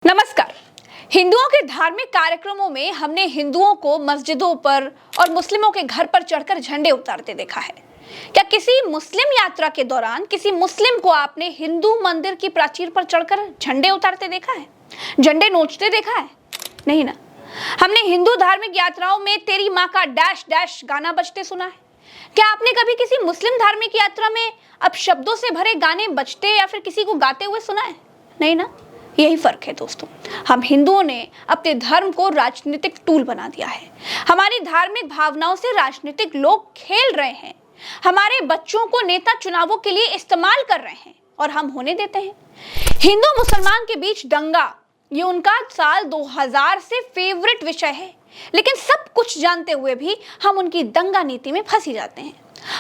नमस्कार। हिंदुओं के धार्मिक कार्यक्रमों में हमने हिंदुओं को मस्जिदों पर और मुस्लिमों के घर पर चढ़कर झंडे उतारते देखा है। क्या किसी मुस्लिम यात्रा के दौरान किसी मुस्लिम को आपने हिंदू मंदिर की प्राचीर पर चढ़कर झंडे उतारते देखा है, झंडे नोचते देखा है? नहीं ना। हमने हिंदू धार्मिक यात्राओं में तेरी माँ का डैश डैश गाना बजते सुना है। क्या आपने कभी किसी मुस्लिम धार्मिक यात्रा में अपशब्दों से भरे गाने बजते या फिर किसी को गाते हुए सुना है? नहीं ना। यही फर्क है दोस्तों। हम हिंदुओं ने अपने धर्म को राजनीतिक टूल बना दिया है। हमारी धार्मिक भावनाओं से राजनीतिक लोग खेल रहे हैं। हमारे बच्चों को नेता चुनावों के लिए इस्तेमाल कर रहे हैं और हम होने देते हैं। हिंदू मुसलमान के बीच दंगा, ये उनका साल 2000 से फेवरेट विषय है, लेकिन सब कुछ जानते हुए भी हम उनकी दंगा नीति में फंसी जाते हैं।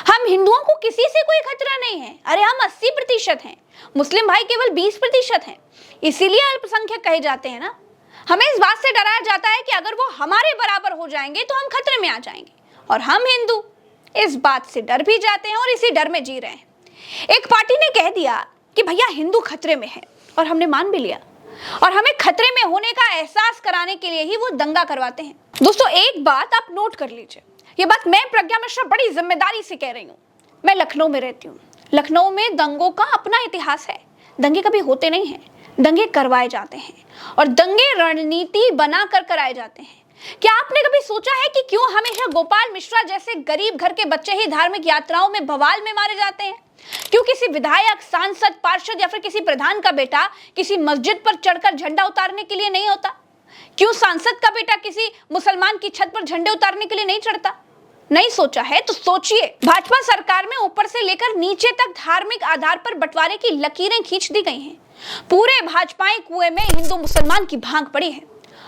हम हिंदुओं को किसी से कोई खतरा नहीं है। अरे हम 80% हैं, मुस्लिम भाई केवल 20% हैं। इसीलिए अल्पसंख्यक कहे जाते हैं ना। हमें इस बात से डराया जाता है कि अगर वो हमारे बराबर हो जाएंगे तो हम खतरे में आ जाएंगे, और हम हिंदू इस बात से डर भी जाते हैं और इसी डर में जी रहे हैं। एक पार्टी ने कह दिया कि भैया हिंदू खतरे में है, और हमने मान भी लिया, और हमें खतरे में होने का एहसास कराने के लिए ही वो दंगा करवाते हैं। दोस्तों, एक बात आप नोट कर लीजिए। ये बात मैं प्रज्ञा मिश्रा बड़ी जिम्मेदारी से कह रही हूँ। मैं लखनऊ में रहती हूँ। लखनऊ में दंगों का अपना इतिहास है। दंगे कभी होते नहीं हैं, दंगे करवाए जाते हैं, और दंगे रणनीति बनाकर कराए जाते हैं। क्या आपने कभी सोचा है कि क्यों हमेशा गोपाल मिश्रा जैसे गरीब घर के बच्चे ही धार्मिक यात्राओं में बवाल में मारे जाते हैं? क्यों किसी विधायक, सांसद, पार्षद या फिर किसी प्रधान का बेटा किसी मस्जिद पर चढ़कर झंडा उतारने के लिए नहीं होता? क्यों सांसद का बेटा किसी मुसलमान की छत पर झंडे उतारने के लिए नहीं चढ़ता? नहीं सोचा है तो सोचिए। भाजपा सरकार में ऊपर से लेकर नीचे तक धार्मिक आधार पर बंटवारे की लकीरें खींच दी गई हैं। पूरे भाजपाई कुएं में हिंदू मुसलमान की भांग पड़ी है,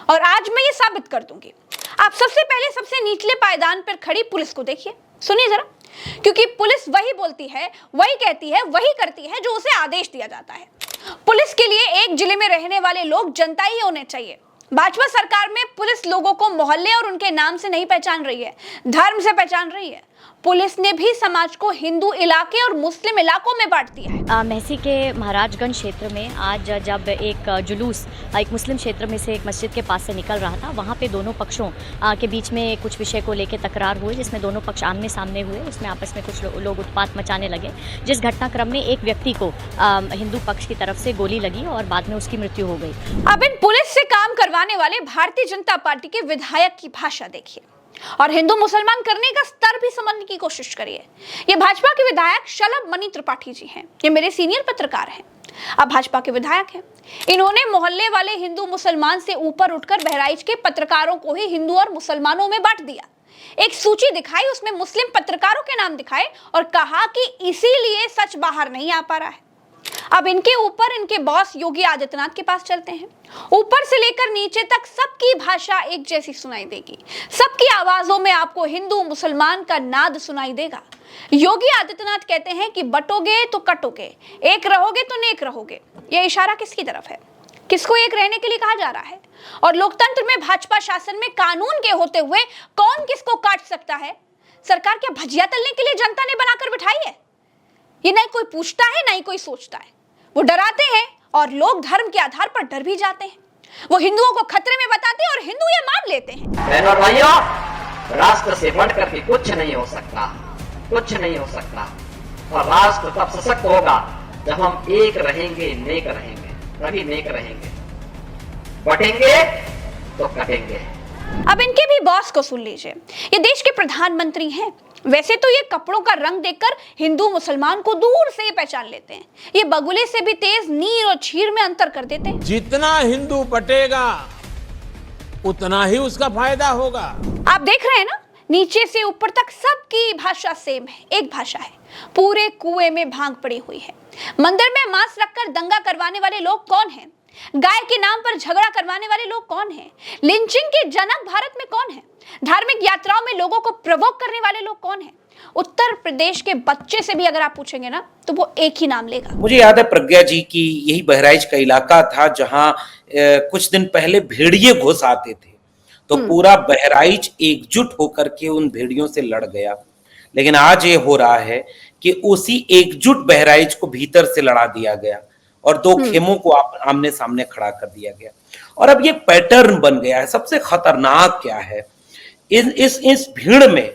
और आज मैं ये साबित कर दूंगी। आप सबसे पहले सबसे निचले पायदान पर खड़ी पुलिस को देखिए, सुनिए जरा, क्योंकि पुलिस वही बोलती है, वही कहती है, वही करती है जो उसे आदेश दिया जाता है। पुलिस के लिए एक जिले में रहने वाले लोग जनता ही होने चाहिए। भाजपा सरकार में पुलिस लोगों को मोहल्ले और उनके नाम से नहीं पहचान रही है, धर्म से पहचान रही है। पुलिस ने भी समाज को हिंदू इलाके और मुस्लिम इलाकों में बांट दिया है। महसी के महाराजगंज क्षेत्र में आज जब एक जुलूस एक मुस्लिम क्षेत्र में से एक मस्जिद के पास से निकल रहा था, वहाँ पे दोनों पक्षों के बीच में कुछ विषय को लेकर तकरार हुई, जिसमें दोनों पक्ष आमने सामने हुए। उसमें आपस में कुछ लोग उत्पात मचाने लगे, जिस घटनाक्रम में एक व्यक्ति को हिंदू पक्ष की तरफ से गोली लगी और बाद में उसकी मृत्यु हो गई। अब इन पुलिस से काम करवाने वाले भारतीय जनता पार्टी के विधायक की भाषा देखिए, और हिंदू मुसलमान करने का स्तर भी समझने की कोशिश करिए। ये भाजपा के विधायक शलभ मणि त्रिपाठी जी हैं। ये मेरे सीनियर पत्रकार हैं, अब भाजपा के विधायक हैं। इन्होंने मोहल्ले वाले हिंदू मुसलमान से ऊपर उठकर बहराइच के पत्रकारों को ही हिंदू और मुसलमानों में बांट दिया। एक सूची दिखाई, उसमें मुस्लिम पत्रकारों के नाम दिखाए और कहा कि इसीलिए सच बाहर नहीं आ पा रहा है। अब इनके ऊपर इनके बॉस योगी आदित्यनाथ के पास चलते हैं। ऊपर से लेकर नीचे तक सबकी भाषा एक जैसी सुनाई देगी। सबकी आवाजों में आपको हिंदू मुसलमान का नाद सुनाई देगा। योगी आदित्यनाथ कहते हैं कि बटोगे तो कटोगे, एक रहोगे तो नेक रहोगे। यह इशारा किसकी तरफ है? किसको एक रहने के लिए कहा जा रहा है? और लोकतंत्र में, भाजपा शासन में कानून के होते हुए कौन किसको काट सकता है? सरकार क्या भजिया तलने के लिए जनता ने बनाकर बिठाई है? ये नहीं कोई पूछता है, नहीं कोई सोचता है। वो डराते हैं और लोग धर्म के आधार पर डर भी जाते हैं। वो हिंदुओं को खतरे में बताते हैं और हिंदू ये मान लेते हैं। बहनों भाइयों, राष्ट्र से बढ़कर के कुछ नहीं हो सकता, कुछ नहीं हो सकता। और राष्ट्र तब सशक्त होगा जब हम एक रहेंगे, नेक रहेंगे, तभी नेक रहेंगे। बटेंगे तो कटेंगे। अब इनके भी बॉस को सुन लीजिए। ये देश के प्रधानमंत्री हैं। वैसे तो ये कपड़ों का रंग देखकर हिंदू मुसलमान को दूर से ही पहचान लेते हैं। ये बगुले से भी तेज नीर और छीर में अंतर कर देते हैं। जितना हिंदू बटेगा उतना ही उसका फायदा होगा। आप देख रहे हैं ना, नीचे से ऊपर तक सबकी भाषा सेम है, एक भाषा है। पूरे कुएं में भांग पड़ी हुई है। मंदिर में मांस रखकर दंगा करवाने वाले लोग कौन हैं? गाय के नाम पर झगड़ा करवाने वाले लोग कौन हैं? लिंचिंग के जनक भारत में कौन है? धार्मिक यात्राओं में लोगों को प्रवोक करने वाले लोग कौन हैं? उत्तर प्रदेश के बच्चे से भी अगर आप पूछेंगे ना, तो वो एक ही नाम लेगा। मुझे याद है प्रज्ञा जी की, यही बहराइच का इलाका था जहां कुछ दिन पहले भेड़िए घुस आते थे, तो पूरा बहराइच एकजुट होकर के उन भेड़ियों से लड़ गया। लेकिन आज ये हो रहा है कि उसी एकजुट बहराइच को भीतर से लड़ा दिया गया। और दो खेमों को आमने सामने खड़ा कर दिया गया। और अब ये पैटर्न बन गया है। सबसे खतरनाक क्या है, इस भीड़ में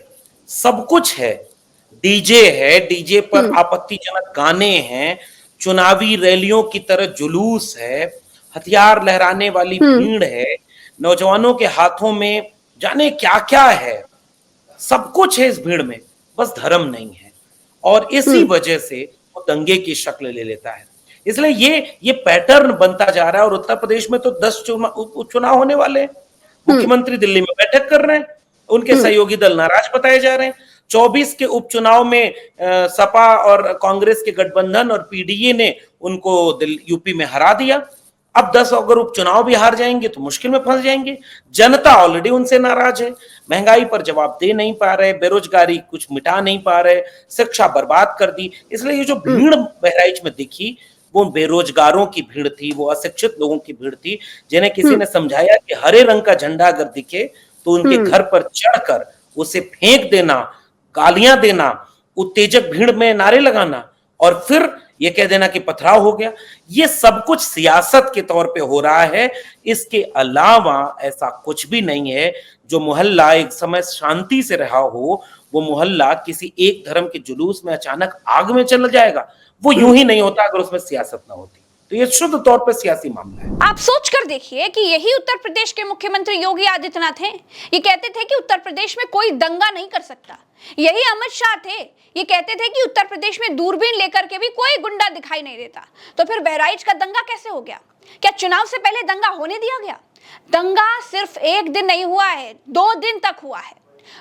सब कुछ है। डीजे है, डीजे पर आपत्तिजनक गाने हैं, चुनावी रैलियों की तरह जुलूस है, हथियार लहराने वाली भीड़ है, नौजवानों के हाथों में जाने क्या क्या है, सब कुछ है इस भीड़ में, बस धर्म नहीं है। और इसी वजह से वो दंगे की शक्ल ले लेता है। इसलिए ये पैटर्न बनता जा रहा है। और उत्तर प्रदेश में तो 10 उपचुनाव होने वाले हैं। मुख्यमंत्री दिल्ली में बैठक कर रहे हैं, उनके सहयोगी दल नाराज बताए जा रहे हैं। 24 के उपचुनाव में सपा और कांग्रेस के गठबंधन और पीडीए ने उनको यूपी में हरा दिया। अब 10 अगर उपचुनाव भी हार जाएंगे तो मुश्किल में फंस जाएंगे। जनता ऑलरेडी उनसे नाराज है, महंगाई पर जवाब दे नहीं पा रहे, बेरोजगारी कुछ मिटा नहीं पा रहे, शिक्षा बर्बाद कर दी। इसलिए ये जो भीड़ बहराइच में दिखी वो बेरोजगारों की भीड़ थी, वो अशिक्षित लोगों की भीड़ थी, जिन्हें किसी ने समझाया कि हरे रंग का झंडा अगर दिखे तो उनके घर पर चढ़कर उसे फेंक देना, गालियां देना, उत्तेजक भीड़ में नारे लगाना और फिर ये कह देना कि पथराव हो गया। ये सब कुछ सियासत के तौर पे हो रहा है। इसके अलावा ऐसा कुछ भी नहीं है। जो मोहल्ला एक समय शांति से रहा हो, वो मोहल्ला किसी एक धर्म के जुलूस में अचानक आग में चला जाएगा। वो यूं ही नहीं होता अगर उसमें सियासत ना होती। तो ये शुद्ध तौर पे सियासी मामला है। आप सोच कर देखिए कि यही उत्तर प्रदेश के मुख्यमंत्री योगी आदित्यनाथ हैं। ये कहते थे कि उत्तर प्रदेश में कोई दंगा नहीं कर सकता। यही अमित शाह थे, ये कहते थे कि उत्तर प्रदेश में दूरबीन लेकर के भी कोई गुंडा दिखाई नहीं देता। तो फिर बहराइच का दंगा कैसे हो गया? क्या चुनाव से पहले दंगा होने दिया गया? दंगा सिर्फ एक दिन नहीं हुआ है, 2 दिन तक हुआ है।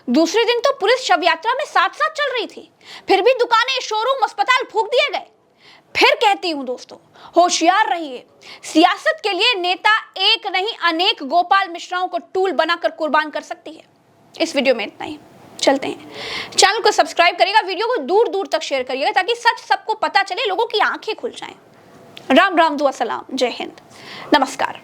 दूसरे दिन तो पुलिस शव यात्रा में साथ साथ चल रही थी, फिर भी दुकानें, शोरूम, अस्पताल फूंक दिए गए। फिर कहती हूं दोस्तों, होशियार रहिए। सियासत के लिए नेता एक नहीं अनेक गोपाल मिश्राओं को टूल बनाकर कुर्बान कर सकती है। इस वीडियो में इतना ही, चलते हैं। चैनल को सब्सक्राइब करिएगा, वीडियो को दूर दूर तक शेयर करिएगा ताकि सच सबको पता चले, लोगों की आंखें खुल जाएं। राम राम, दुआ सलाम, जय हिंद, नमस्कार।